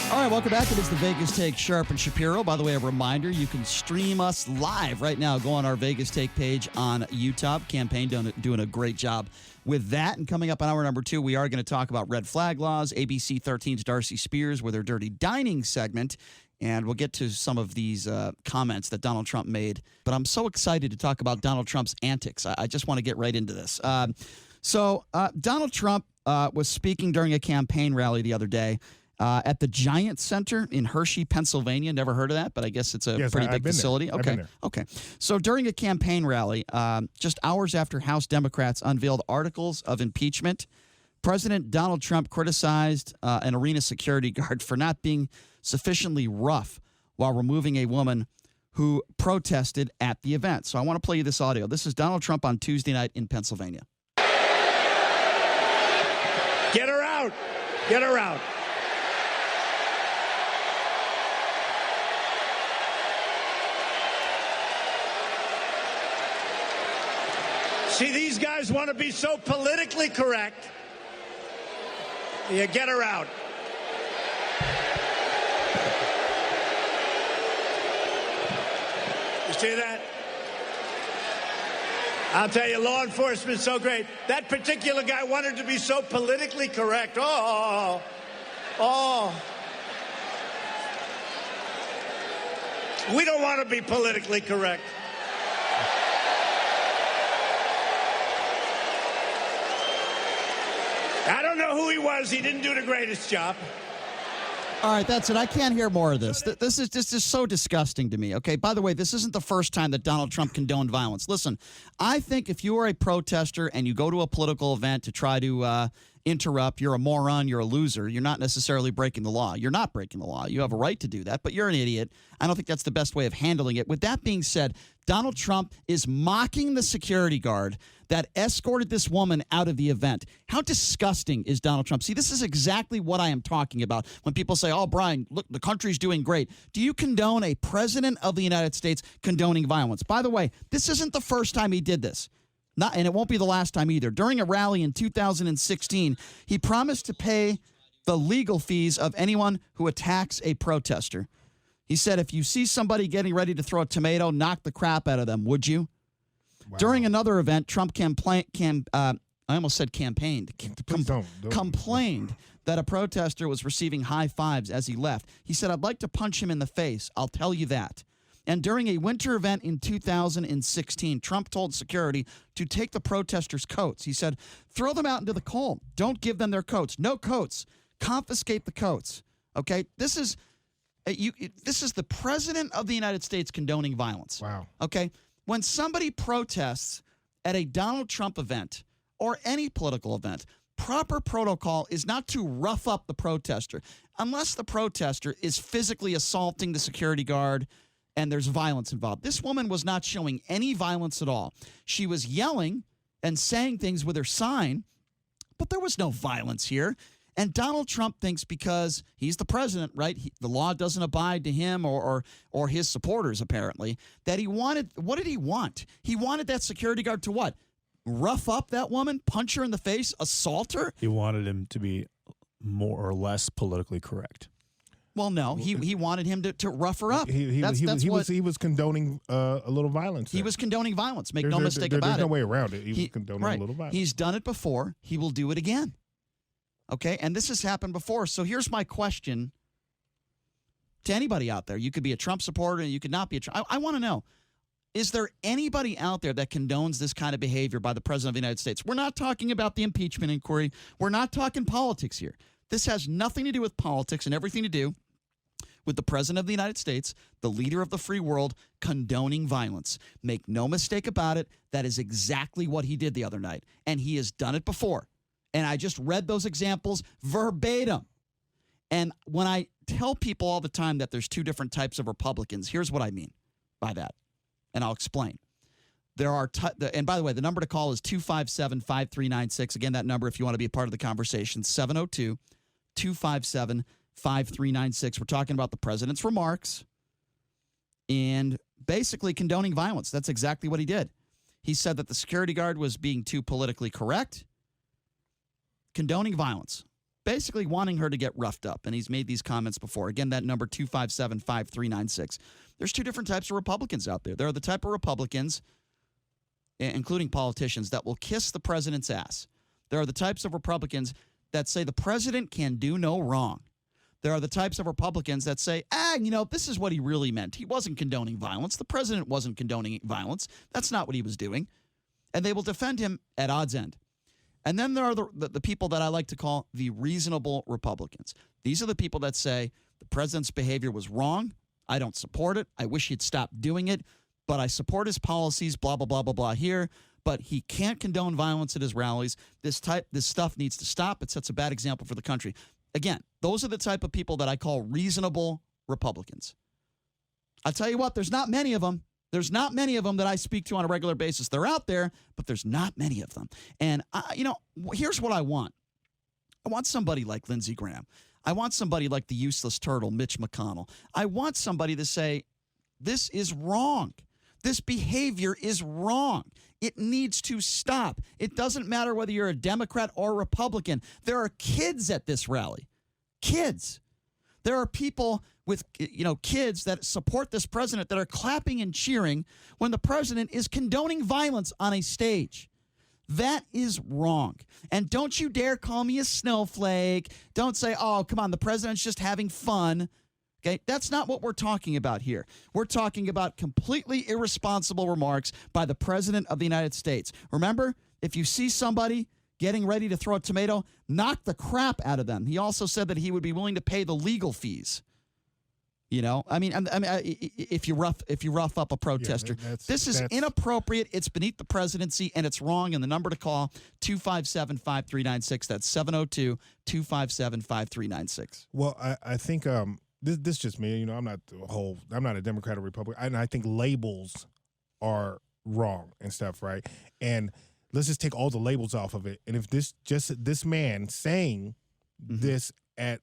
All right, welcome back. It is the Vegas Take Sharp and Shapiro. By the way, a reminder, you can stream us live right now. Go on our Vegas Take page on YouTube. Campaign doing a great job with that. And coming up in hour number 2, we are going to talk about red flag laws, ABC 13's Darcy Spears with her Dirty Dining segment. And we'll get to some of these comments that Donald Trump made. But I'm so excited to talk about Donald Trump's antics. I just want to get right into this. Donald Trump was speaking during a campaign rally the other day at the Giant Center in Hershey, Pennsylvania. Never heard of that, but I guess it's a pretty big facility. I've been there. Okay. So during a campaign rally, just hours after House Democrats unveiled articles of impeachment, President Donald Trump criticized an arena security guard for not being sufficiently rough while removing a woman who protested at the event. So I want to play you this audio. This is Donald Trump on Tuesday night in Pennsylvania. Get her out. Get her out. See, these guys want to be so politically correct. Yeah, get her out. You see that? I'll tell you, law enforcement's so great. That particular guy wanted to be so politically correct. Oh. We don't want to be politically correct. I don't know who he was. He didn't do the greatest job. All right, that's it. I can't hear more of this. This is just so disgusting to me. Okay, by the way, this isn't the first time that Donald Trump condoned violence. Listen, I think if you are a protester and you go to a political event to try to interrupt, you're a moron, you're a loser. You're not necessarily breaking the law. You're not breaking the law. You have a right to do that, but you're an idiot. I don't think that's the best way of handling it. With that being said, Donald Trump is mocking the security guard that escorted this woman out of the event. How disgusting is Donald Trump? See, this is exactly what I am talking about when people say, oh, Brian, look, the country's doing great. Do you condone a president of the United States condoning violence? By the way, this isn't the first time he did this. And it won't be the last time either. During a rally in 2016, he promised to pay the legal fees of anyone who attacks a protester. He said, if you see somebody getting ready to throw a tomato, knock the crap out of them, would you? Wow. During another event, Trump complained that a protester was receiving high fives as he left. He said, I'd like to punch him in the face. I'll tell you that. And during a winter event in 2016, Trump told security to take the protesters' coats. He said, throw them out into the cold. Don't give them their coats. No coats. Confiscate the coats. Okay? This is the president of the United States condoning violence. Wow. Okay? When somebody protests at a Donald Trump event or any political event, proper protocol is not to rough up the protester unless the protester is physically assaulting the security guard and there's violence involved. This woman was not showing any violence at all. She was yelling and saying things with her sign, but there was no violence here. And Donald Trump thinks because he's the president, right, the law doesn't abide to him or his supporters, apparently, that he wanted – what did he want? He wanted that security guard to what? Rough up that woman, punch her in the face, assault her? He wanted him to be more or less politically correct. Well, no, he wanted him to rough her up. He was condoning a little violence. He was condoning violence. Make no mistake about it. There's no way around it. He was condoning a little violence. He's done it before. He will do it again. Okay, and this has happened before. So here's my question to anybody out there. You could be a Trump supporter and you could not be a Trump. I want to know, is there anybody out there that condones this kind of behavior by the president of the United States? We're not talking about the impeachment inquiry. We're not talking politics here. This has nothing to do with politics and everything to do with the president of the United States, the leader of the free world, condoning violence. Make no mistake about it, that is exactly what he did the other night, and he has done it before. And I just read those examples verbatim. And when I tell people all the time that there's two different types of Republicans, here's what I mean by that, and I'll explain. There are, and by the way, the number to call is 257-5396. Again, that number if you want to be a part of the conversation, 702-257-5396. We're talking about the president's remarks and basically condoning violence. That's exactly what he did. He said that the security guard was being too politically correct, condoning violence. basically wanting her to get roughed up. And he's made these comments before. Again, that number 257-5396. There's two different types of Republicans out there. There are the type of Republicans, including politicians, that will kiss the president's ass. There are the types of Republicans that say the president can do no wrong. There are the types of Republicans that say, this is what he really meant. He wasn't condoning violence. The president wasn't condoning violence. That's not what he was doing. And they will defend him at odds end. And then there are the people that I like to call the reasonable Republicans. These are the people that say the president's behavior was wrong. I don't support it. I wish he'd stop doing it. But I support his policies, blah, blah, blah, blah, blah here. But he can't condone violence at his rallies. This stuff needs to stop. It sets a bad example for the country. Again, those are the type of people that I call reasonable Republicans. I'll tell you what, there's not many of them. There's not many of them that I speak to on a regular basis. They're out there, but there's not many of them. And, here's what I want. I want somebody like Lindsey Graham. I want somebody like the useless turtle, Mitch McConnell. I want somebody to say, this is wrong. This behavior is wrong. It needs to stop. It doesn't matter whether you're a Democrat or Republican. There are kids at this rally. Kids. There are people with, kids that support this president that are clapping and cheering when the president is condoning violence on a stage. That is wrong. And don't you dare call me a snowflake. Don't say, oh, come on, the president's just having fun. Okay, that's not what we're talking about here. We're talking about completely irresponsible remarks by the president of the United States. Remember, if you see somebody getting ready to throw a tomato, knock the crap out of them. He also said that he would be willing to pay the legal fees. If you rough up a protester, this is inappropriate. It's beneath the presidency, and it's wrong. And the number to call 257-5396. That's 702-257-5396. Well, I think this is just me. I'm not a Democrat or Republican, and I think labels are wrong and stuff, right? And let's just take all the labels off of it. And if this man saying this at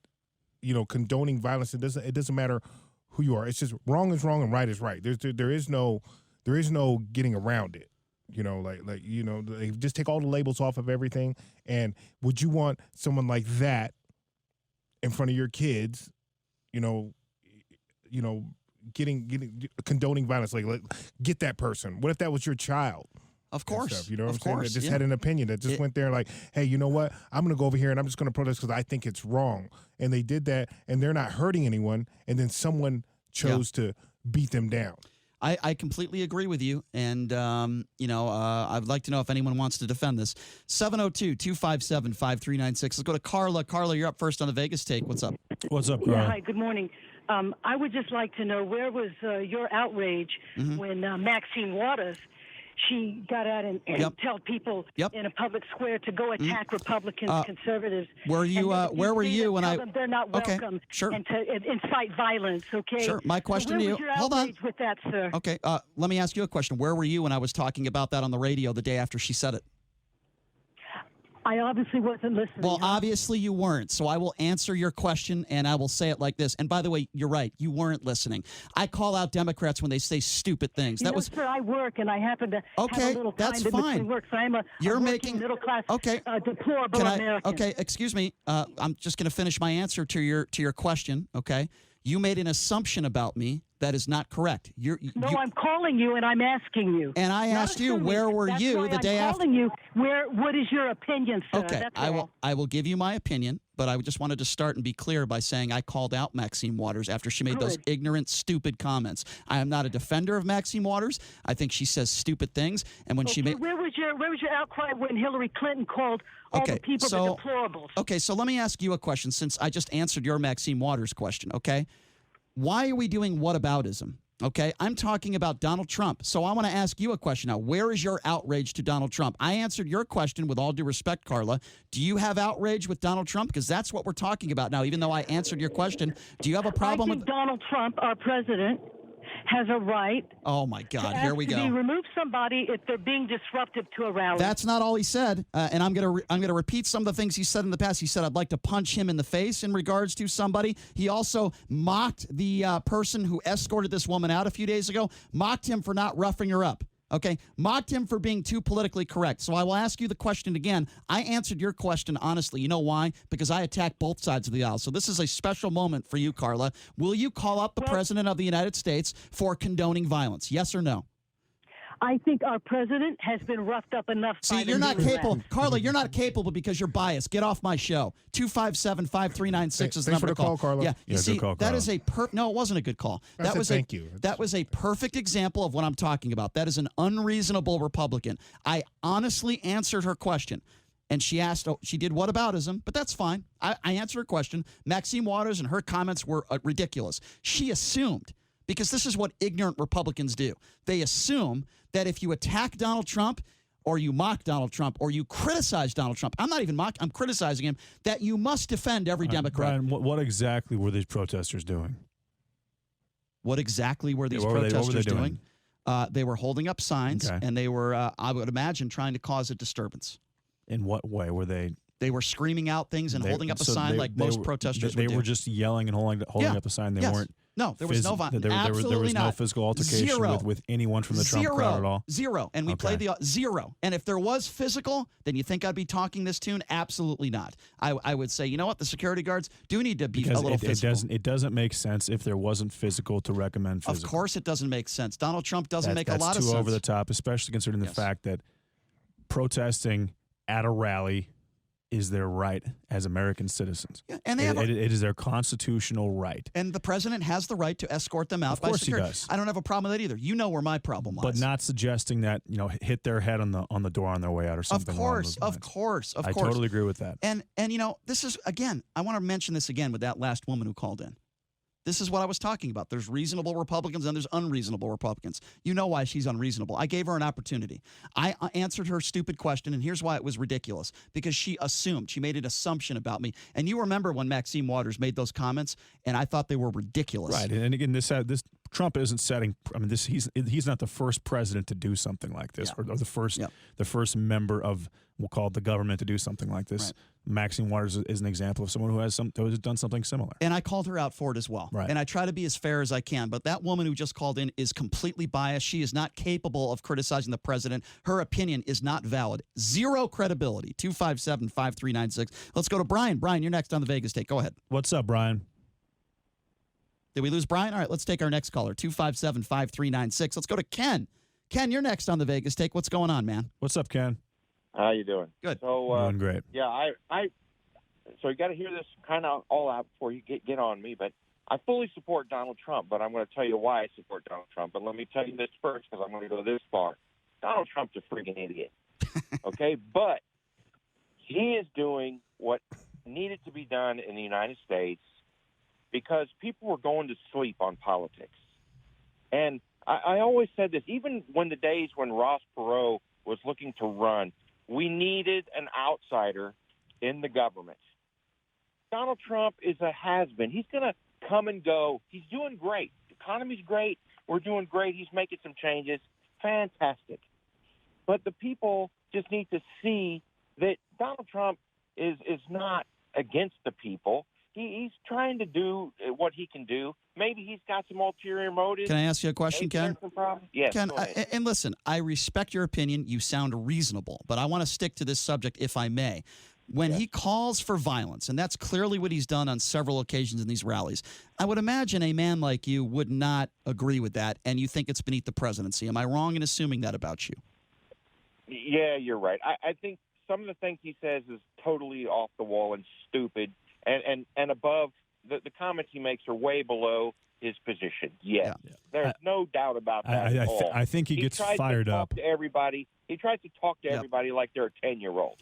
condoning violence, it doesn't matter who you are. It's just wrong is wrong and right is right. There is no getting around it. Just take all the labels off of everything. And would you want someone like that in front of your kids? Condoning violence, like get that person. What if that was your child? Of course. Stuff, what I'm saying? That just had an opinion that just went there like, hey, you know what? I'm going to go over here and I'm just going to protest because I think it's wrong. And they did that and they're not hurting anyone. And then someone chose to beat them down. I completely agree with you. And, I'd like to know if anyone wants to defend this. 702-257-5396. Let's go to Carla. Carla, you're up first on the Vegas Take. What's up? What's up, Carla? Yeah, hi, good morning. I would just like to know, where was your outrage when Maxine Waters, she got out and tell people in a public square to go attack Republicans, conservatives. Where were you when I? They're not welcome. Sure. And to incite violence. Okay. Sure. My question to you. Hold on. With that, sir. Okay. Let me ask you a question. Where were you when I was talking about that on the radio the day after she said it? I obviously wasn't listening. Well, obviously you weren't. So I will answer your question, and I will say it like this. And by the way, you're right. You weren't listening. I call out Democrats when they say stupid things. Sir, I work, and I happen to have a little time in between work. So I'm a working middle-class, deplorable American. Okay, excuse me. I'm just going to finish my answer to your question, okay? You made an assumption about me that is not correct. I'm calling you and I'm asking you. And I asked you, where were you the day after? I'm calling you. What is your opinion, sir? Okay, I will give you my opinion, but I just wanted to start and be clear by saying I called out Maxine Waters after she made those ignorant, stupid comments. I am not a defender of Maxine Waters. I think she says stupid things. And when she made where was your outcry when Hillary Clinton called all the people the deplorables? Okay, so let me ask you a question since I just answered your Maxine Waters question, okay? Why are we doing whataboutism? Okay, I'm talking about Donald Trump. So I want to ask you a question now. Where is your outrage to Donald Trump? I answered your question with all due respect, Carla. Do you have outrage with Donald Trump? Because that's what we're talking about now, even though I answered your question. Do you have a problem with Donald Trump, our president, has a right. Oh, my God. Here we go. To remove somebody if they're being disruptive to a rally. That's not all he said. And I'm gonna repeat some of the things he said in the past. He said, I'd like to punch him in the face in regards to somebody. He also mocked the person who escorted this woman out a few days ago, mocked him for not roughing her up. Okay, mocked him for being too politically correct. So I will ask you the question again. I answered your question honestly. You know why? Because I attacked both sides of the aisle. So this is a special moment for you, Carla. Will you call out the President of the United States for condoning violence? Yes or no? I think our president has been roughed up enough. See, you're not capable. Carla, you're not capable because you're biased. Get off my show. 257-5396 is the number to call. Carla. Yeah, you see, good call, that is a no, it wasn't a good call. That was thank you. That was a perfect example of what I'm talking about. That is an unreasonable Republican. I honestly answered her question. And she asked, she did whataboutism, but that's fine. I answered her question. Maxine Waters and her comments were ridiculous. She assumed, because this is what ignorant Republicans do, they assume that if you attack Donald Trump or you mock Donald Trump or you criticize Donald Trump, I'm not even mocking, I'm criticizing him, that you must defend every Democrat. Brian, what exactly were these protesters doing? What exactly were these protesters doing? They were holding up signs, and they were, I would imagine, trying to cause a disturbance. In what way were they? They were screaming out things and holding up a sign like most protesters would do. They were just yelling and holding up a sign. They weren't. No, there was no violence. There was no physical altercation with anyone from the Trump crowd at all? Zero. And we played the zero. And if there was physical, then you think I'd be talking this tune? Absolutely not. I would say, you know what? The security guards do need to be a little physical. It doesn't make sense if there wasn't physical to recommend physical. Of course it doesn't make sense. Donald Trump doesn't make a lot of sense. That's too over the top, especially considering the fact that protesting at a rally is their right as American citizens. Yeah, and it is their constitutional right. And the president has the right to escort them out of by course security. He does. I don't have a problem with that either. You know where my problem lies. But not suggesting that, hit their head on the door on their way out or something. Of course. I totally agree with that. And this is, again, I want to mention this again with that last woman who called in. This is what I was talking about. There's reasonable Republicans and there's unreasonable Republicans. You know why she's unreasonable. I gave her an opportunity. I answered her stupid question, and here's why it was ridiculous. Because she assumed. She made an assumption about me. And you remember when Maxine Waters made those comments, and I thought they were ridiculous. Right. And again, this Trump isn't setting. I mean, he's not the first president to do something like this, or the first member of, we'll call it the government, to do something like this. Right. Maxine Waters is an example of someone who has done something similar. And I called her out for it as well. Right. And I try to be as fair as I can. But that woman who just called in is completely biased. She is not capable of criticizing the president. Her opinion is not valid. Zero credibility. 257-5396. Let's go to Brian. Brian, you're next on the Vegas Take. Go ahead. What's up, Brian? Did we lose Brian? All right, let's take our next caller. 257-5396. Let's go to Ken. Ken, you're next on the Vegas Take. What's going on, man? What's up, Ken? How you doing? Good. So, doing great. Yeah, so you got to hear this kind of all out before you get on me. But I fully support Donald Trump, but I'm going to tell you why I support Donald Trump. But let me tell you this first, because I'm going to go this far. Donald Trump's a freaking idiot. Okay, but he is doing what needed to be done in the United States because people were going to sleep on politics. And I always said this, even when the days when Ross Perot was looking to run, we needed an outsider in the government. Donald Trump is a has-been. He's going to come and go. He's doing great. The economy's great. We're doing great. He's making some changes. Fantastic. But the people just need to see that Donald Trump is not against the people. He's trying to do what he can do. Maybe he's got some ulterior motives. Can I ask you a question, Ken? Yes. Ken, and listen, I respect your opinion. You sound reasonable, but I want to stick to this subject if I may. When he calls for violence, and that's clearly what he's done on several occasions in these rallies, I would imagine a man like you would not agree with that, and you think it's beneath the presidency. Am I wrong in assuming that about you? Yeah, you're right. I think some of the things he says is totally off the wall and stupid. And above, the comments he makes are way below his position. Yes. Yeah. There's no doubt about that at all. I think he gets fired up. To everybody. He tries to talk to everybody like they're a 10-year-old.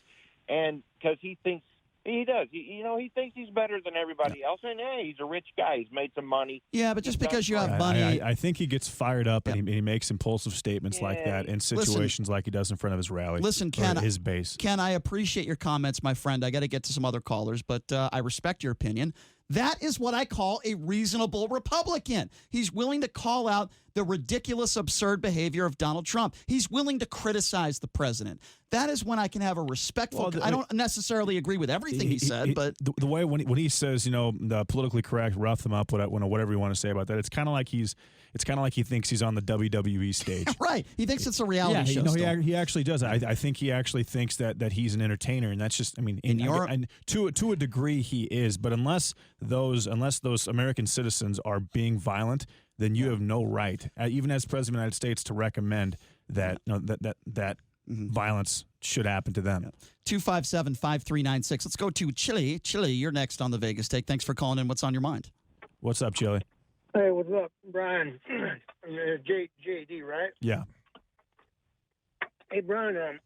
And because he thinks he does. He thinks he's better than everybody else. And, hey, he's a rich guy. He's made some money. Yeah, but just because you have money. I think he gets fired up and he makes impulsive statements like that in situations like he does in front of his rally. Listen, Ken, his base. Ken, I appreciate your comments, my friend. I got to get to some other callers, but I respect your opinion. That is what I call a reasonable Republican. He's willing to call out the ridiculous, absurd behavior of Donald Trump. He's willing to criticize the president. that is when I can have a respectful. I don't necessarily agree with everything he said, but the way when he says, the politically correct, rough them up, whatever you want to say about that, it's kind of like he thinks he's on the WWE stage. Right. He thinks it's a reality show. He actually does. I think he actually thinks that he's an entertainer, and that's just. I mean, to a degree, he is. But unless those American citizens are being violent, then you have no right, even as President of the United States, to recommend that that violence should happen to them. 257-5396. Let's go to Chili. Chili, you're next on the Vegas Take. Thanks for calling in. What's on your mind? What's up, Chili? Hey, what's up, Brian? JD, right? Yeah. Hey, Brian,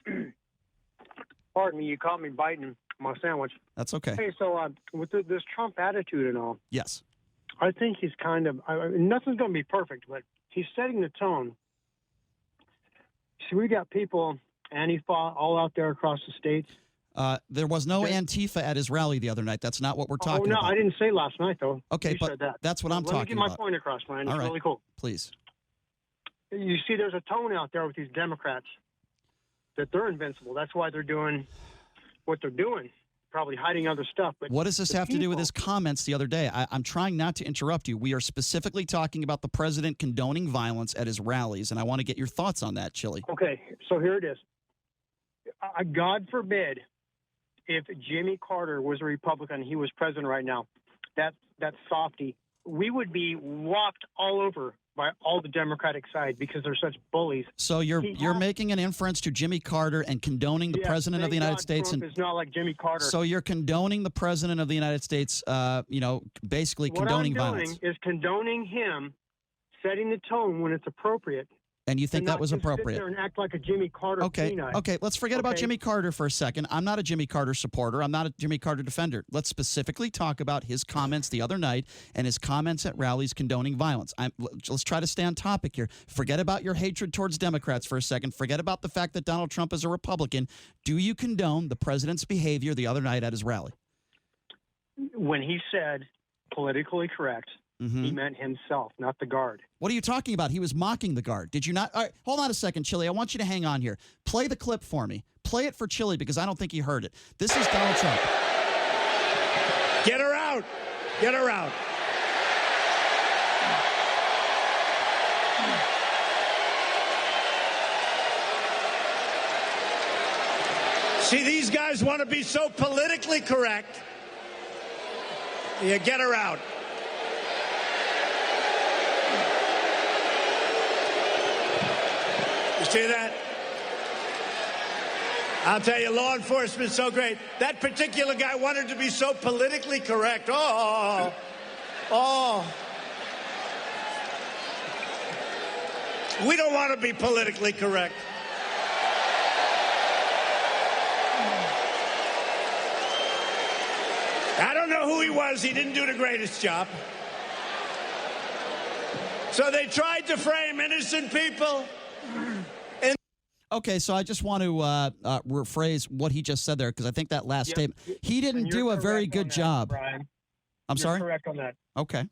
pardon me, you caught me biting my sandwich. That's okay. Hey, so with this Trump attitude and all, yes, I think he's kind of, nothing's going to be perfect, but he's setting the tone. So we got people, Antifa, all out there across the states. There was no Antifa at his rally the other night. That's not what we're talking about. Oh, no, I didn't say last night, though. Okay, you but said that. that's what I'm talking Let me get my point across, Brian. It's really cool. Please. You see, there's a tone out there with these Democrats that they're invincible. That's why they're doing what they're doing, probably hiding other stuff. But what does this have to do with his comments the other day? I'm trying not to interrupt you. We are specifically talking about the president condoning violence at his rallies, and I want to get your thoughts on that, Chili. Okay, so here it is. God forbid if Jimmy Carter was a Republican, he was president right now, that softy, we would be walked all over by all the Democratic side because they're such bullies. So you're making an inference to Jimmy Carter and condoning the president of the United States. Trump is not like Jimmy Carter. So you're condoning the president of the United States, basically condoning violence. What I'm doing is condoning him setting the tone when it's appropriate. And you think that was appropriate? Sit there and act like a Jimmy Carter peanut. Okay. Let's forget about Jimmy Carter for a second. I'm not a Jimmy Carter supporter. I'm not a Jimmy Carter defender. Let's specifically talk about his comments the other night and his comments at rallies condoning violence. Let's try to stay on topic here. Forget about your hatred towards Democrats for a second. Forget about the fact that Donald Trump is a Republican. Do you condone the president's behavior the other night at his rally? When he said politically correct, he meant himself, not the guard. What are you talking about? He was mocking the guard. Did you not? All right, hold on a second, Chili. I want you to hang on here. Play the clip for me. Play it for Chili because I don't think he heard it. This is Donald Trump. Get her out. Get her out. See, these guys want to be so politically correct. Yeah, get her out. You see that? I'll tell you, law enforcement's so great. That particular guy wanted to be so politically correct. Oh. We don't want to be politically correct. I don't know who he was. He didn't do the greatest job. So they tried to frame innocent people. Okay, so I just want to rephrase what he just said there because I think that last statement, he didn't do a very good job. Brian. I'm sorry? You're correct on that. Okay.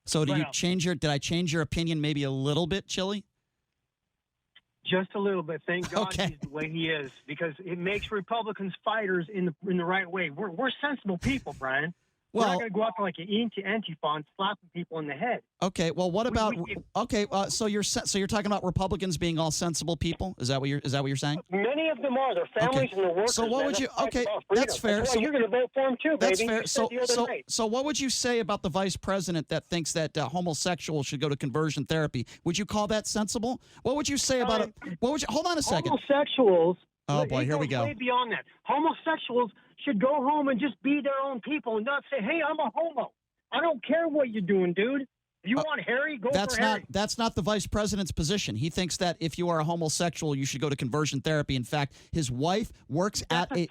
So did I change your opinion maybe a little bit, Chili? Just a little bit. Thank God he's the way he is because it makes Republicans fighters in the right way. We're sensible people, Brian. We're not going to go out like an Antifa and slapping people in the head. Okay. Well, what about? So you're talking about Republicans being all sensible people? Is that what you're saying? Many of them are. Their families and their workers. So what would you? Okay, that's fair. So you're going to vote for them too, baby. That's fair. So what would you say about the vice president that thinks that homosexuals should go to conversion therapy? Would you call that sensible? What would you say about it? What would you? Hold on a second. Homosexuals. Oh boy, here we go. Way beyond that. Homosexuals should go home and just be their own people and not say, "Hey, I'm a homo. I don't care what you're doing, dude. If you want Harry, go for Harry." That's not the vice president's position. He thinks that if you are a homosexual, you should go to conversion therapy. In fact, his wife works at a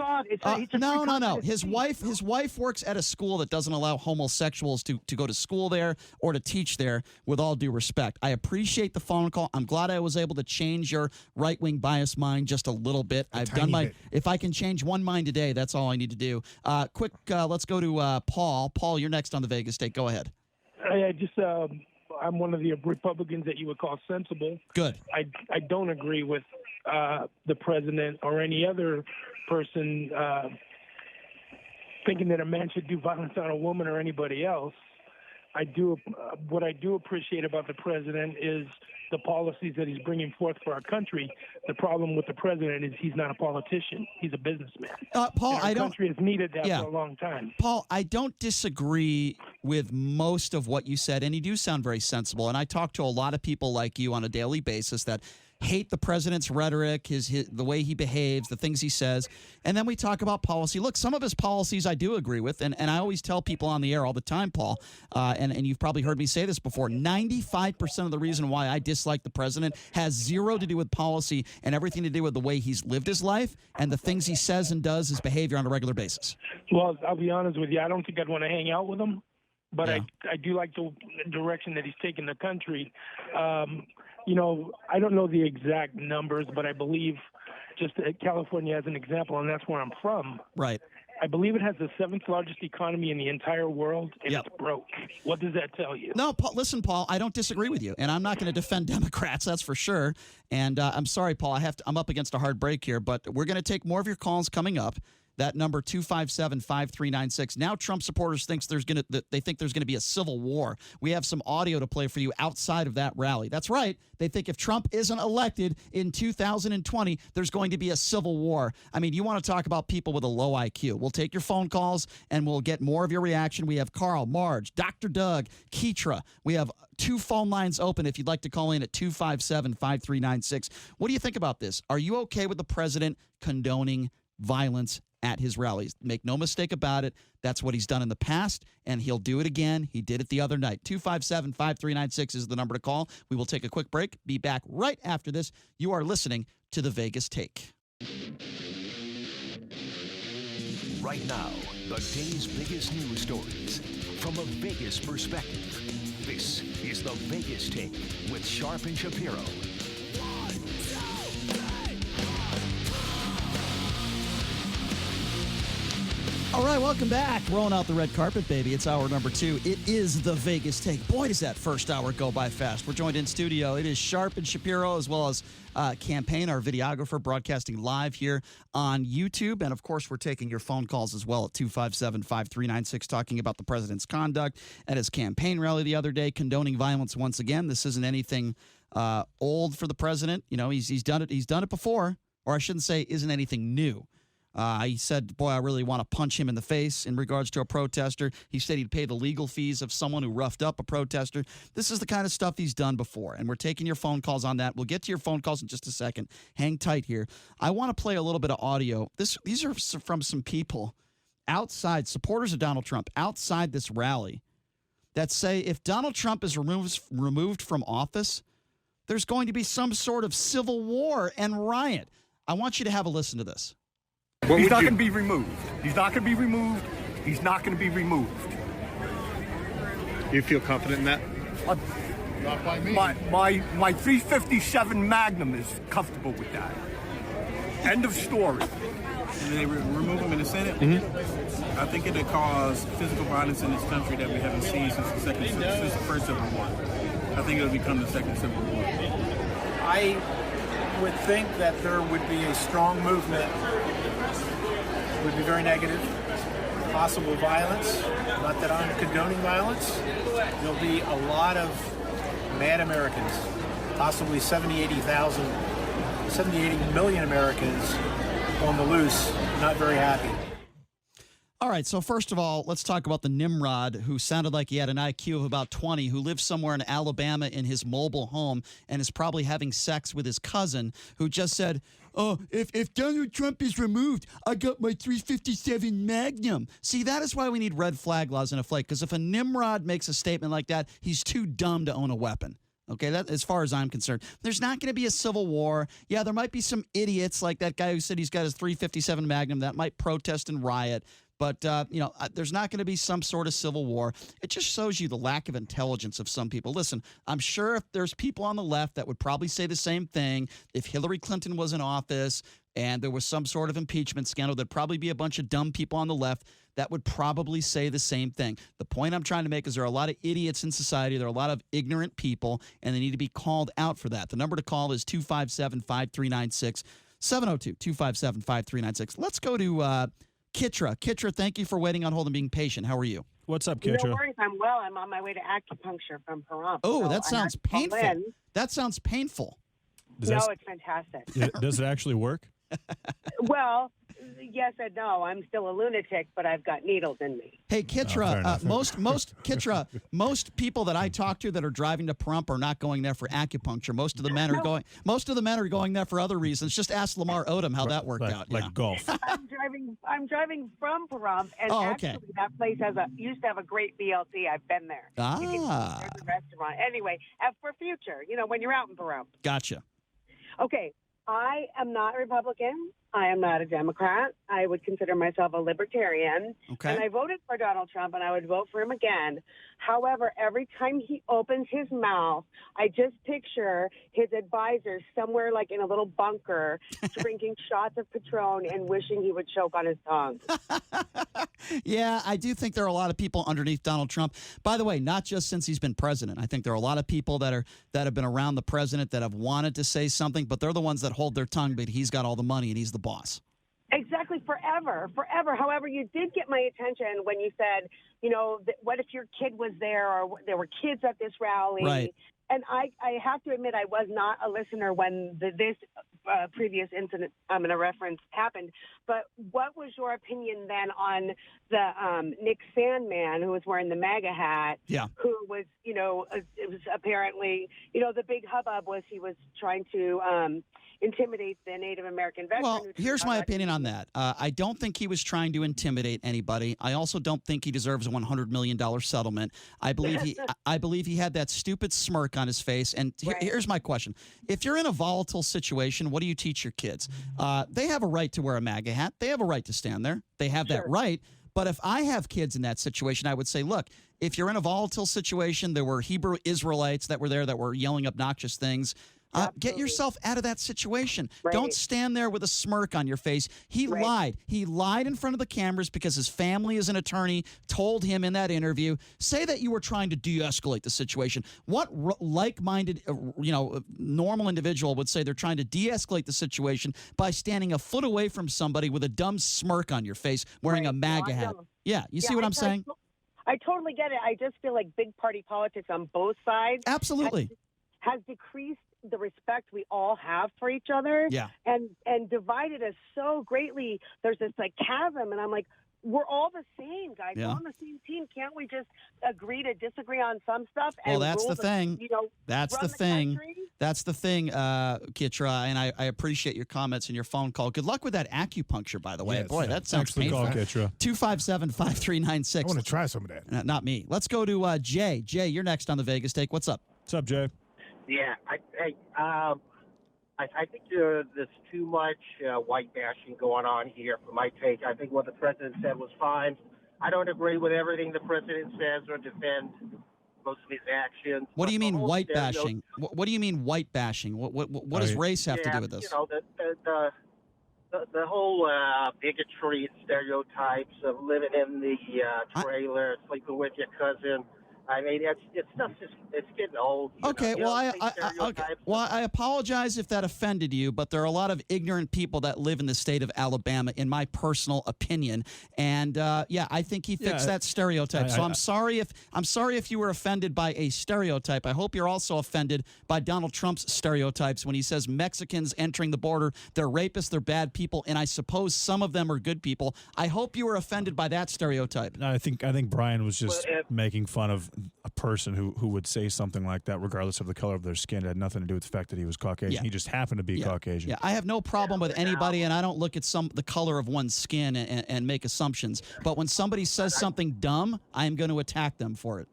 no. His wife works at a school that doesn't allow homosexuals to go to school there or to teach there. With all due respect, I appreciate the phone call. I'm glad I was able to change your right-wing bias mind just a little bit. I've done my. If I can change one mind today, that's all I need to do. Let's go to Paul. Paul, you're next on the Vegas State. Go ahead. I'm one of the Republicans that you would call sensible. Good. I don't agree with the president or any other person thinking that a man should do violence on a woman or anybody else. What I do appreciate about the president is the policies that he's bringing forth for our country. The problem with the president is he's not a politician. He's a businessman. Paul, and our country has needed that for a long time. Paul, I don't disagree with most of what you said, and you do sound very sensible. And I talk to a lot of people like you on a daily basis that hate the president's rhetoric, the way he behaves, the things he says. And then we talk about policy. Look, some of his policies I do agree with, and I always tell people on the air all the time, Paul, and you've probably heard me say this before, 95% of the reason why I dislike the president has zero to do with policy and everything to do with the way he's lived his life and the things he says and does, his behavior on a regular basis. Well, I'll be honest with you. I don't think I'd want to hang out with him, but I do like the direction that he's taken the country. I don't know the exact numbers, but I believe just California as an example, and that's where I'm from. Right. I believe it has the 7th largest economy in the entire world, and it's broke. What does that tell you? No, Paul, listen, Paul, I don't disagree with you, and I'm not going to defend Democrats, that's for sure. And I'm sorry, Paul, I'm up against a hard break here, but we're going to take more of your calls coming up. That number 257-5396. Now Trump supporters think there's going to be a civil war. We have some audio to play for you outside of that rally. That's right. They think if Trump isn't elected in 2020, there's going to be a civil war. I mean, you want to talk about people with a low IQ. We'll take your phone calls and we'll get more of your reaction. We have Carl, Marge, Dr. Doug, Keetra. We have 2 phone lines open if you'd like to call in at 257-5396. What do you think about this? Are you okay with the president condoning violence at his rallies? Make no mistake about it. That's what he's done in the past, and he'll do it again. He did it the other night. 257-5396 is the number to call. We will take a quick break. Be back right after this. You are listening to The Vegas Take. Right now, the day's biggest news stories from a Vegas perspective. This is The Vegas Take with Sharp and Shapiro. All right, welcome back. Rolling out the red carpet, baby. It's hour number 2. It is the Vegas Take. Boy, does that first hour go by fast. We're joined in studio. It is Sharp and Shapiro, as well as Campaign, our videographer, broadcasting live here on YouTube. And, of course, we're taking your phone calls as well at 257-5396, talking about the president's conduct at his campaign rally the other day, condoning violence once again. This isn't anything old for the president. You know, he's done it. He's done it before, or I shouldn't say isn't anything new. He said, boy, I really want to punch him in the face in regards to a protester. He said he'd pay the legal fees of someone who roughed up a protester. This is the kind of stuff he's done before, and we're taking your phone calls on that. We'll get to your phone calls in just a second. Hang tight here. I want to play a little bit of audio. These are from some people outside, supporters of Donald Trump, outside this rally, that say if Donald Trump is removed from office, there's going to be some sort of civil war and riot. I want you to have a listen to this. He's not going to be removed. He's not going to be removed. He's not going to be removed. You feel confident in that? Not by me. My 357 Magnum is comfortable with that. End of story. And they remove him in the Senate. I think it'll cause physical violence in this country that we haven't seen since the first Civil War. I think it'll become the second Civil War. I would think that there would be a strong movement. It would be very negative. Possible violence. Not that I'm condoning violence. There'll be a lot of mad Americans. Possibly 70, 80 million Americans on the loose, not very happy. All right, so first of all, let's talk about the Nimrod who sounded like he had an IQ of about 20, who lives somewhere in Alabama in his mobile home and is probably having sex with his cousin, who just said, oh, if Donald Trump is removed, I got my 357 Magnum. See, that is why we need red flag laws in a flight, because if a Nimrod makes a statement like that, he's too dumb to own a weapon. Okay, that as far as I'm concerned. There's not going to be a civil war. Yeah, there might be some idiots like that guy who said he's got his 357 Magnum that might protest and riot. But, there's not going to be some sort of civil war. It just shows you the lack of intelligence of some people. Listen, I'm sure if there's people on the left that would probably say the same thing if Hillary Clinton was in office and there was some sort of impeachment scandal, there'd probably be a bunch of dumb people on the left that would probably say the same thing. The point I'm trying to make is there are a lot of idiots in society. There are a lot of ignorant people, and they need to be called out for that. The number to call is 257-5396, 702-257-5396. Let's go to Kitra. Kitra, thank you for waiting on hold and being patient. How are you? What's up, Kitra? No worries. I'm well. I'm on my way to acupuncture from Pahrump. Oh, so that sounds painful. That sounds painful. It's fantastic. Does it actually work? Well, yes and no. I'm still a lunatic, but I've got needles in me. Hey, Kitra, most people that I talk to that are driving to Pahrump are not going there for acupuncture. Most of the men are going. Most of the men are going there for other reasons. Just ask Lamar Odom how that worked out. Like golf. I'm driving from Pahrump, and actually that place used to have a great BLT. I've been there. Ah. There's a restaurant. Anyway, as for future, when you're out in Pahrump. Gotcha. Okay. I am not a Republican. I am not a Democrat. I would consider myself a libertarian. Okay. And I voted for Donald Trump, and I would vote for him again. However, every time he opens his mouth, I just picture his advisors somewhere like in a little bunker drinking shots of Patron and wishing he would choke on his tongue. Yeah, I do think there are a lot of people underneath Donald Trump. By the way, not just since he's been president. I think there are a lot of people that have been around the president that have wanted to say something, but they're the ones that hold their tongue, but he's got all the money and he's the boss. Exactly, forever. However, you did get my attention when you said, what if your kid was there or there were kids at this rally? Right. And I have to admit I was not a listener when this previous incident I'm going to reference happened. But what was your opinion then on the Nick Sandman who was wearing the MAGA hat? Yeah. Who was, it was apparently, the big hubbub was he was trying to intimidate the Native American veteran. Well, here's my opinion on that. I don't think he was trying to intimidate anybody. I also don't think he deserves a $100 million settlement. I believe he had that stupid smirk on his face. And here's my question. If you're in a volatile situation, what do you teach your kids? They have a right to wear a MAGA hat. They have a right to stand there. They have that right. But if I have kids in that situation, I would say, look, if you're in a volatile situation, there were Hebrew Israelites that were there that were yelling obnoxious things. Get yourself out of that situation. Right. Don't stand there with a smirk on your face. He lied. He lied in front of the cameras because his family as an attorney told him in that interview. Say that you were trying to de-escalate the situation. What like-minded, normal individual would say they're trying to de-escalate the situation by standing a foot away from somebody with a dumb smirk on your face wearing a MAGA hat? Yeah, you see what I'm saying? I totally get it. I just feel like big party politics on both sides absolutely has decreased the respect we all have for each other, and divided us so greatly. There's this chasm, and I'm like, we're all the same, guys. We're on the same team. Can't we just agree to disagree on some stuff? Well, that's the thing. That's the thing. Country? That's the thing, Kitra, and I appreciate your comments and your phone call. Good luck with that acupuncture, by the way. Yes, Boy, that sounds painful. Call, Kitra. 257-5396. I want to try some of that. Not me. Let's go to Jay. Jay, you're next on the Vegas Take. What's up? What's up, Jay? Yeah, I think there's too much white bashing going on here for my take. I think what the president said was fine. I don't agree with everything the president says or defend most of his actions. What do you mean white bashing? What do you mean white bashing? What does race have to do with this? The whole bigotry and stereotypes of living in the trailer, sleeping with your cousin. I mean, it's getting old. Okay, I apologize if that offended you, but there are a lot of ignorant people that live in the state of Alabama, in my personal opinion. And I think he fixed that stereotype. So I'm sorry if you were offended by a stereotype. I hope you're also offended by Donald Trump's stereotypes when he says Mexicans entering the border, they're rapists, they're bad people, and I suppose some of them are good people. I hope you were offended by that stereotype. I think Brian was just making fun of a person who would say something like that regardless of the color of their skin. It had nothing to do with the fact that he was Caucasian. Yeah. He just happened to be Caucasian. Yeah, I have no problem with anybody, and I don't look at the color of one's skin and make assumptions. But when somebody says something dumb, I am going to attack them for it.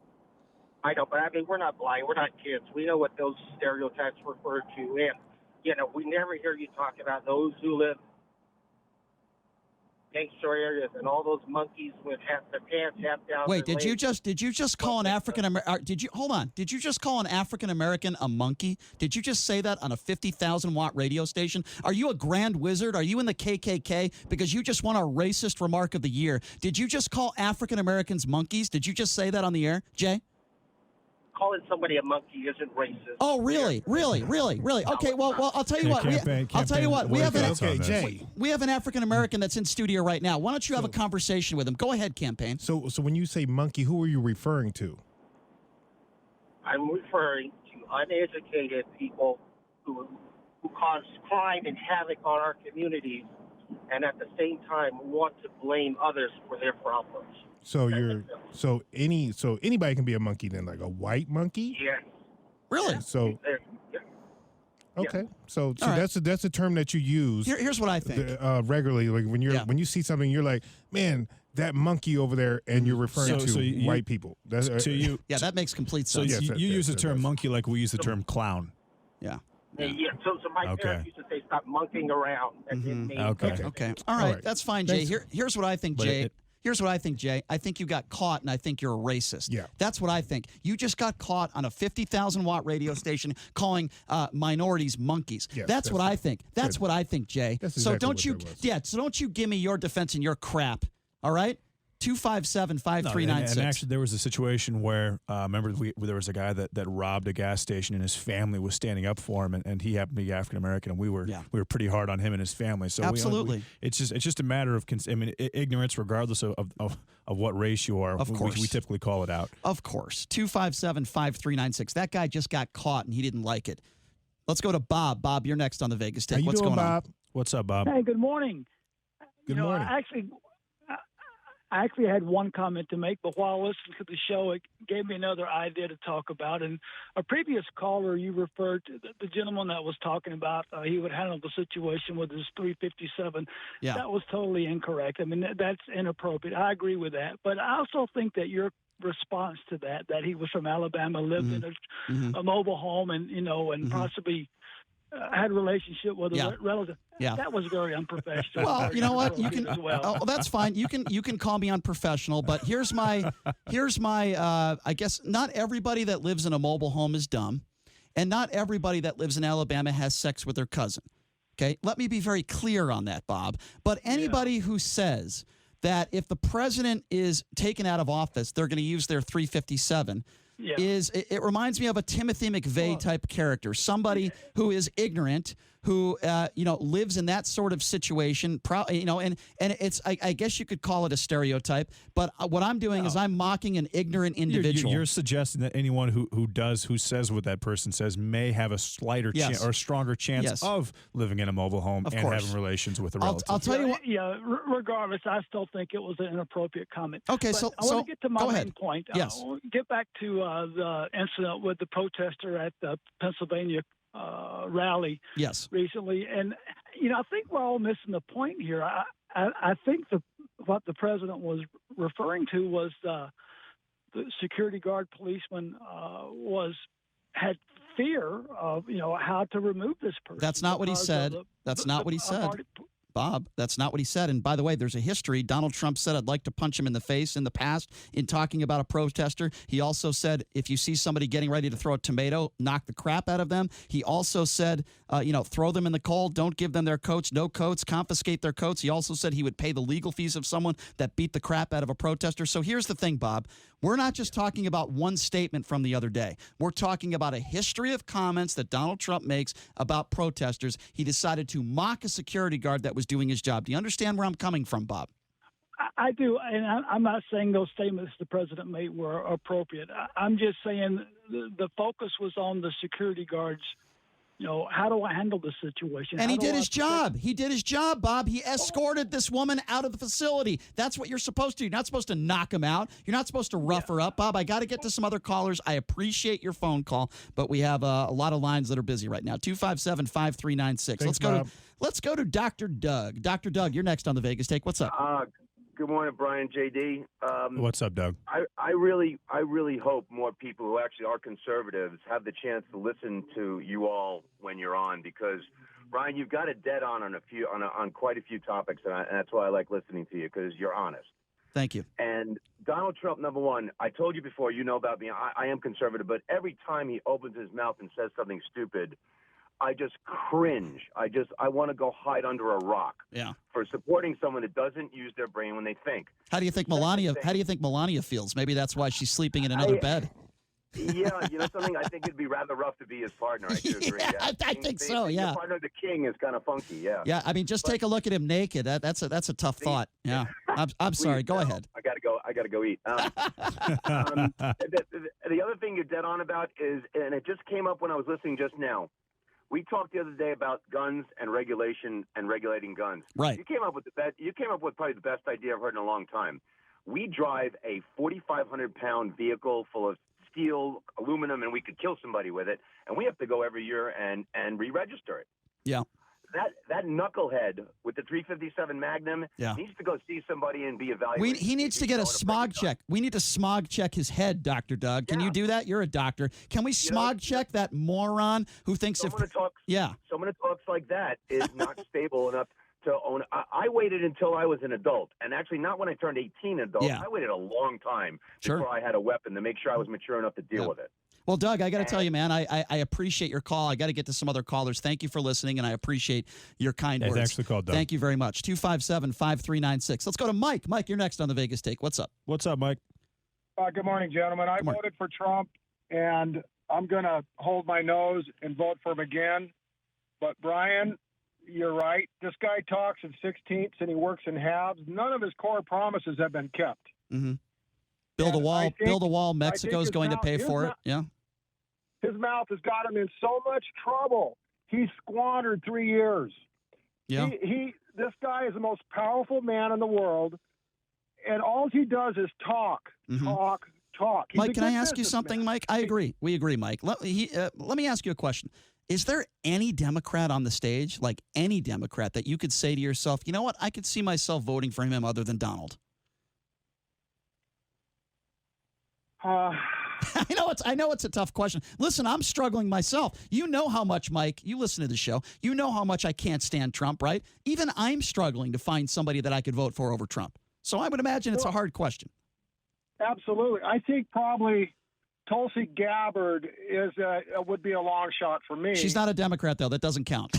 I know, but I mean, we're not blind. We're not kids. We know what those stereotypes refer to. And, we never hear you talk about those who live gangster areas, and all those monkeys with their pants half down. Wait, did you just call an African American? Hold on? Did you just call an African American a monkey? Did you just say that on a 50,000-watt radio station? Are you a grand wizard? Are you in the KKK? Because you just won a racist remark of the year. Did you just call African Americans monkeys? Did you just say that on the air, Jay? Calling somebody a monkey isn't racist. Oh, really? Okay, well, I'll tell you what. I'll tell you what. We have an African American that's in studio right now. Why don't you have a conversation with him? Go ahead, campaign. So when you say monkey, who are you referring to? I'm referring to uneducated people who cause crime and havoc on our communities, and at the same time want to blame others for their problems. So anybody can be a monkey then, like a white monkey? Yeah. Really? So okay. So right. that's a term that you use. Here's what I think. Regularly, like when you see something, you're like, man, that monkey over there, and you're referring to white people. That's Yeah, that makes complete sense. So you use the term monkey like we use the term clown. Yeah. Yeah. So my parents used to say, "Stop monkeying around." Okay. All right. That's fine, Jay. Here's what I think, Jay. Here's what I think, Jay. I think you got caught, and I think you're a racist. Yeah. That's what I think. You just got caught on a 50,000-watt radio station calling minorities monkeys. Yes, that's what I think. That's what I think, Jay. That's so exactly don't you? Yeah. So don't you give me your defense and your crap. All right. 257-5396. And actually, there was a situation where, remember, there was a guy that robbed a gas station, and his family was standing up for him, and he happened to be African American, and we were pretty hard on him and his family. So absolutely, it's just a matter of ignorance, regardless of what race you are. Of course, we typically call it out. Of course, 257-5396. That guy just got caught, and he didn't like it. Let's go to Bob. Bob, you're next on the Vegas Take. What's going Bob? on? What's up, Bob? Hey, good morning. Good morning. I actually had one comment to make, but while listening to the show, it gave me another idea to talk about. And a previous caller, you referred to the gentleman that was talking about he would handle the situation with his 357. Yeah. That was totally incorrect. I mean, that's inappropriate. I agree with that. But I also think that your response to that he was from Alabama, lived in a mobile home, and possibly had a relationship with a relative. Yeah. That was very unprofessional. Well, you know what? You can. Oh, that's fine. You can call me unprofessional, but here's my. I guess not everybody that lives in a mobile home is dumb, and not everybody that lives in Alabama has sex with their cousin. Okay, let me be very clear on that, Bob. But anybody who says that if the president is taken out of office, they're going to use their 357. It reminds me of a Timothy McVeigh type character, somebody who is ignorant, who lives in that sort of situation, and it's I guess you could call it a stereotype, but what I'm doing is I'm mocking an ignorant individual. You're suggesting that anyone who says what that person says may have a slighter chance or a stronger chance of living in a mobile home and having relations with a relative. I'll tell you what. Yeah, regardless, I still think it was an inappropriate comment. Okay, but so I want to get to my main point. Yes. Get back to the incident with the protester at the Pennsylvania rally recently. And, I think we're all missing the point here. I think what the president was referring to was the security guard policeman had fear of, how to remove this person. That's not what he said. That's not what he said. Bob, that's not what he said. And by the way, there's a history. Donald Trump said, I'd like to punch him in the face in the past in talking about a protester. He also said, if you see somebody getting ready to throw a tomato, knock the crap out of them. He also said, throw them in the cold. Don't give them their coats. No coats. Confiscate their coats. He also said he would pay the legal fees of someone that beat the crap out of a protester. So here's the thing, Bob. We're not just talking about one statement from the other day. We're talking about a history of comments that Donald Trump makes about protesters. He decided to mock a security guard that was doing his job. Do you understand where I'm coming from, Bob? I do, and I'm not saying those statements the president made were appropriate. I'm just saying the focus was on the security guards. How do I handle the situation? And he did his job. He did his job, Bob. He escorted this woman out of the facility. That's what you're supposed to do. You're not supposed to knock him out. You're not supposed to rough her up. Bob, I got to get to some other callers. I appreciate your phone call, but we have a lot of lines that are busy right now. 257-5396. Let's go to Dr. Doug. Dr. Doug, you're next on the Vegas Take. What's up? Good morning, Brian, JD. What's up, Doug? I really hope more people who actually are conservatives have the chance to listen to you all when you're on, because Brian, you've got it dead on quite a few topics, and that's why I like listening to you, because you're honest. Thank you. And Donald Trump, number one, I told you before, you know about me. I am conservative, but every time he opens his mouth and says something stupid, I just cringe. I want to go hide under a rock. Yeah. For supporting someone that doesn't use their brain when they think. How do you think Melania feels? Maybe that's why she's sleeping in another bed. Yeah, you know something? I think it'd be rather rough to be his partner. I do agree. Yeah, I think so. Yeah. The partner of the king is kind of funky. Yeah. Yeah. I mean, just take a look at him naked. That's a tough thought. Yeah. I'm sorry. Go ahead. I gotta go eat. The other thing you're dead on about is, and it just came up when I was listening just now. We talked the other day about guns and regulation and regulating guns. Right. You came up with probably the best idea I've heard in a long time. We drive a 4,500-pound vehicle full of steel, aluminum, and we could kill somebody with it, and we have to go every year and re-register it. Yeah. That knucklehead with the 357 Magnum needs to go see somebody and be evaluated. He needs to get a smog check. We need to smog check his head, Dr. Doug. Can you do that? You're a doctor. Can we smog check that moron who thinks someone who talks like that is not stable enough to own. I waited until I was an adult, and actually not when I turned 18 adult. Yeah. I waited a long time before I had a weapon to make sure I was mature enough to deal with it. Well, Doug, I got to tell you, man, I appreciate your call. I got to get to some other callers. Thank you for listening, and I appreciate your kind words. Thanks for the call, Doug. Thank you very much. 257-5396. Let's go to Mike. Mike, you're next on the Vegas Take. What's up? What's up, Mike? Good morning, gentlemen. I voted for Trump, and I'm going to hold my nose and vote for him again. But, Brian, you're right. This guy talks in 16ths, and he works in halves. None of his core promises have been kept. Mm-hmm. Build a wall. Mexico's going to pay for it. Yeah. His mouth has got him in so much trouble. He squandered 3 years. Yeah. This guy is the most powerful man in the world, and all he does is talk. He's Mike, can I ask you something, Mike? I agree. We agree, Mike. Let me ask you a question. Is there any Democrat on the stage, like any Democrat, that you could say to yourself, you know what, I could see myself voting for him other than Donald? I know it's a tough question. Listen, I'm struggling myself. You know how much, Mike, you listen to the show, you know how much I can't stand Trump, right? Even I'm struggling to find somebody that I could vote for over Trump. So I would imagine it's a hard question. Absolutely. I think probably Tulsi Gabbard would be a long shot for me. She's not a Democrat, though. That doesn't count.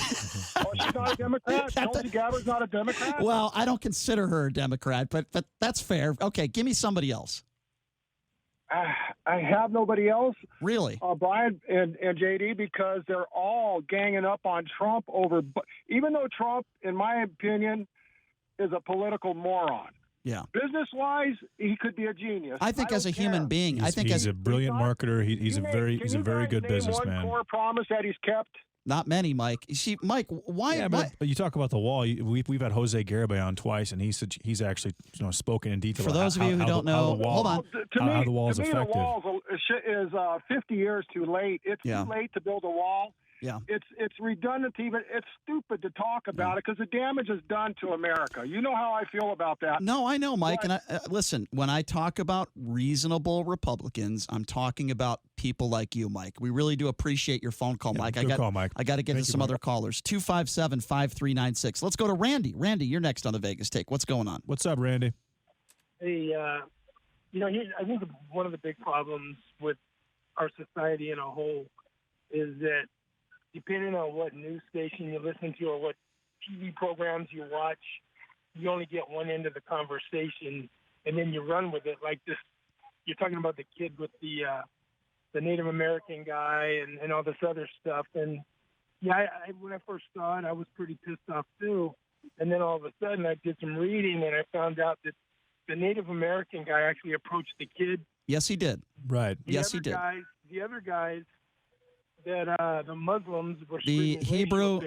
Oh, she's not a Democrat? Tulsi Gabbard's not a Democrat? Well, I don't consider her a Democrat, but that's fair. Okay, give me somebody else. I have nobody else. Really? Brian and JD, because they're all ganging up on Trump over, even though Trump, in my opinion, is a political moron. Yeah. Business-wise, he could be a genius. I think as a human being, he's a brilliant marketer. He's a very good businessman. One core promise that he's kept. Not many, Mike. You see, Mike, why? Yeah, but you talk about the wall. We've had Jose Garibay on twice, and he's actually spoken in detail. For those of you who don't know, hold on. How the wall is effective. The wall is 50 years too late. It's too late to build a wall. Yeah. It's redundant even. It's stupid to talk about it because the damage is done to America. You know how I feel about that. No, I know, Mike. And listen, when I talk about reasonable Republicans, I'm talking about people like you, Mike. We really do appreciate your phone call, Mike. Good call, Mike. I got to get to some other callers. 257-5396. Let's go to Randy. Randy, you're next on the Vegas Take. What's going on? What's up, Randy? Hey, I think one of the big problems with our society in a whole is that depending on what news station you listen to or what TV programs you watch, you only get one end of the conversation, and then you run with it. Like this, you're talking about the kid with the Native American guy and all this other stuff. And yeah, when I first saw it, I was pretty pissed off too. And then all of a sudden, I did some reading, and I found out that the Native American guy actually approached the kid. Yes, he did. Right. Yes, he did. The other guys that the Muslims were the Hebrew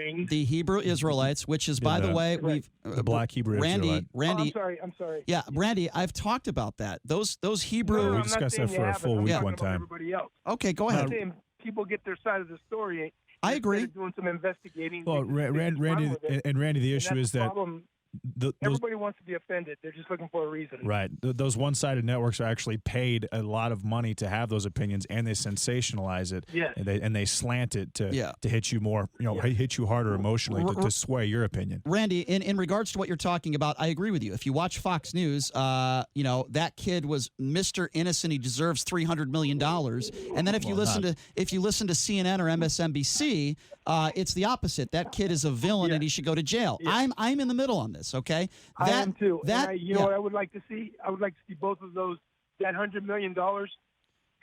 Israelites, which is, by the way, we've the black Hebrew Israelite. Randy. I'm sorry. Yeah, Randy, I've talked about that. Those Hebrew. We discussed that for a full week one time. Everybody else. Okay, go ahead. I'm saying people get their side of the story. I agree. Doing some investigating. Well, Randy, the issue is that Everybody wants to be offended. They're just looking for a reason. Right. Those one-sided networks are actually paid a lot of money to have those opinions, and they sensationalize it. Yes. And they slant it to hit you more, hit you harder emotionally to sway your opinion. Randy, in regards to what you're talking about, I agree with you. If you watch Fox News, that kid was Mr. Innocent. He deserves $300 million. And then if you listen to CNN or MSNBC, it's the opposite. That kid is a villain and he should go to jail. I'm in the middle on this. Okay, I am too. What I would like to see. I would like to see both of those. That $100 million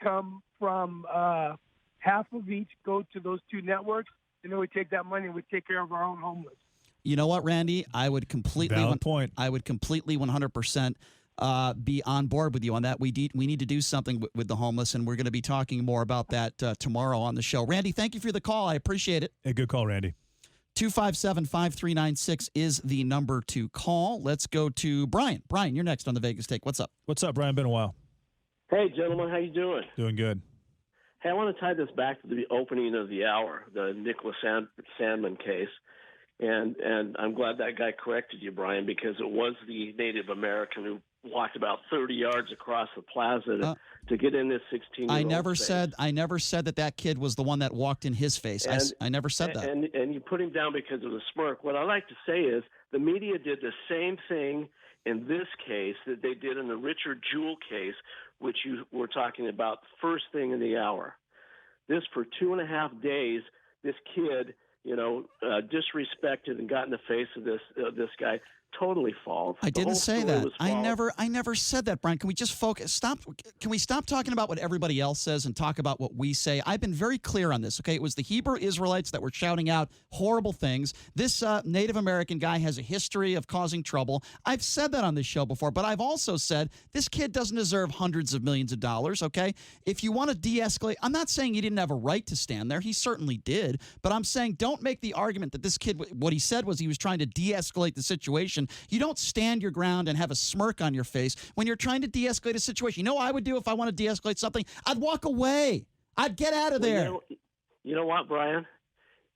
come from half of each go to those two networks, and then we take that money and we take care of our own homeless. You know what, Randy? I would completely Valid point. I would completely 100% be on board with you on that. We need to do something with the homeless, and we're going to be talking more about that tomorrow on the show. Randy, thank you for the call. I appreciate it. Hey, good call, Randy. 257-5396 is the number to call. Let's go to Brian. Brian, you're next on the Vegas Take. What's up? What's up, Brian? Been a while. Hey, gentlemen. How you doing? Doing good. Hey, I want to tie this back to the opening of the hour, the Nicholas Sandman case. And I'm glad that guy corrected you, Brian, because it was the Native American who walked about 30 yards across the plaza to get in this 16-year-old I never said that kid was the one that walked in his face. I never said that. And you put him down because of the smirk. What I like to say is the media did the same thing in this case that they did in the Richard Jewell case, which you were talking about first thing in the hour. This, for 2.5 days, this kid, disrespected and got in the face of this guy. Totally false. I didn't say that. I never said that, Brian. Can we just focus? Can we stop talking about what everybody else says and talk about what we say? I've been very clear on this. Okay, it was the Hebrew Israelites that were shouting out horrible things. This Native American guy has a history of causing trouble. I've said that on this show before, but I've also said this kid doesn't deserve hundreds of millions of dollars. Okay, if you want to de-escalate, I'm not saying he didn't have a right to stand there. He certainly did, but I'm saying don't make the argument that this kid, what he said was he was trying to de-escalate the situation. You don't stand your ground and have a smirk on your face when you're trying to de-escalate a situation. You know what I would do if I want to de-escalate something? I'd walk away. I'd get out of there. You know what, Brian?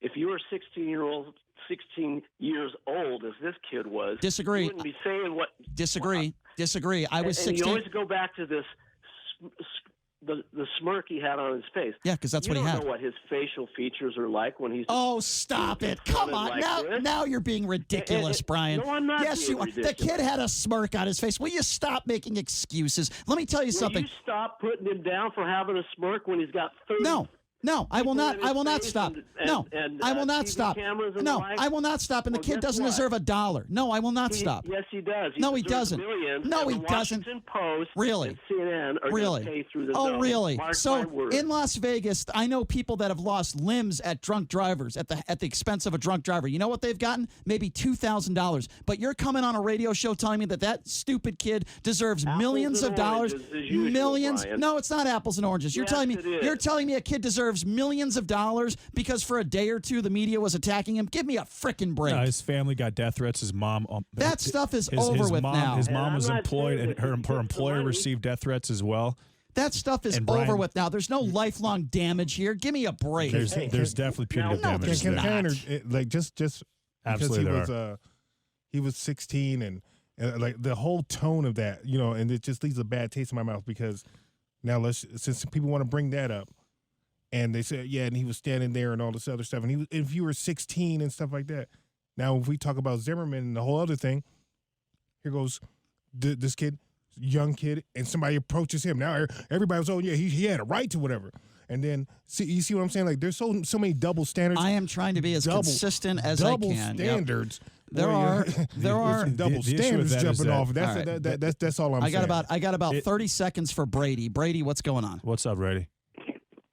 If you were 16 years old, as this kid was, disagree. You wouldn't be saying what. Disagree. I was 16. And you always go back to this. The smirk he had on his face. Yeah, because that's what he had. You don't know what his facial features are like when he's. Oh, stop it! Come on, now you're being ridiculous, Brian. No, I'm not. Yes, you are. The kid had a smirk on his face. Will you stop making excuses? Let me tell you something. You stop putting him down for having a smirk when he's got 30. No, I will not. I will not stop. I will not stop. No, I will not stop. And the kid doesn't deserve $1. No, I will not stop. Yes, he does. No, he doesn't. No, he doesn't. Post really? And CNN are really? Pay through the oh, dome. really? Mark so my words. In Las Vegas, I know people that have lost limbs at drunk drivers at the expense of a drunk driver. You know what they've gotten? Maybe $2,000. But you're coming on a radio show telling me that stupid kid deserves millions of dollars. Millions? Brian. No, it's not apples and oranges. You're telling me a kid deserves millions of dollars because for a day or two the media was attacking him. Give me a frickin' break. His family got death threats. His mom. That stuff is over with now. His mom was employed, and her employer received death threats as well. That stuff is over with now. There's no lifelong damage here. Give me a break. There's definitely punitive damage. Just absolutely because he was 16 and like the whole tone of that, and it just leaves a bad taste in my mouth because now since people want to bring that up. And they said, and he was standing there and all this other stuff. And if you were 16 and stuff like that. Now, if we talk about Zimmerman and the whole other thing, here goes this kid, young kid, and somebody approaches him. Now, everybody was, he had a right to whatever. And then, you see what I'm saying? Like, there's so many double standards. I am trying to be as consistent as I can. Double standards. Yep. There are double standards jumping off. That's all I'm saying. I got about 30 seconds for Brady. Brady, what's going on? What's up, Brady?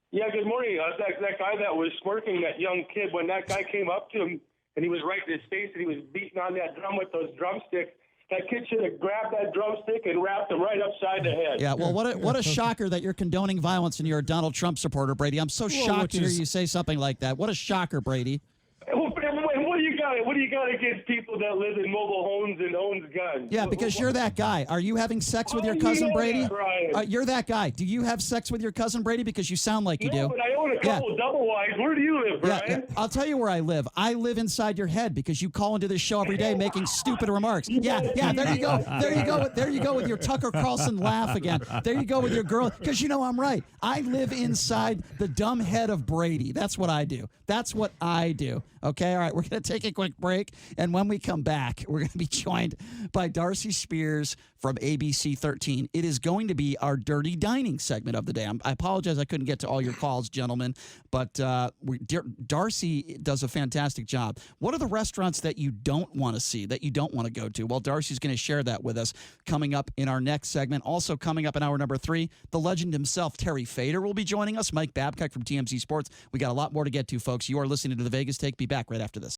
Yeah, good morning. That guy that was smirking, that young kid, when that guy came up to him and he was right in his face and he was beating on that drum with those drumsticks, that kid should have grabbed that drumstick and wrapped him right upside the head. Yeah, well, what a shocker that you're condoning violence and you're a Donald Trump supporter, Brady. I'm so shocked to hear you say something like that. What a shocker, Brady. What do you got got against people that live in mobile homes and owns guns? Yeah, because you're that guy. Are you having sex with your cousin Brady? That, Brian? You're that guy. Do you have sex with your cousin Brady? Because you sound like you do. But I own a couple of double wides. Where do you live, Brian? Yeah, I'll tell you where I live. I live inside your head because you call into this show every day making stupid remarks. Yeah, there you go. There you go with your Tucker Carlson laugh again. There you go with your girl, because you know I'm right. I live inside the dumb head of Brady. That's what I do. That's what I do. Okay, all right, we're going to take a quick break, and when we come back, we're going to be joined by Darcy Spears from ABC 13. It is going to be our Dirty Dining segment of the day. I apologize I couldn't get to all your calls, gentlemen, but Darcy does a fantastic job. What are the restaurants that you don't want to see, that you don't want to go to? Well, Darcy's going to share that with us coming up in our next segment. Also coming up in hour number 3, the legend himself, Terry Fader, will be joining us. Mike Babcock from TMZ Sports. We got a lot more to get to, folks. You are listening to The Vegas Take. Be back right after this.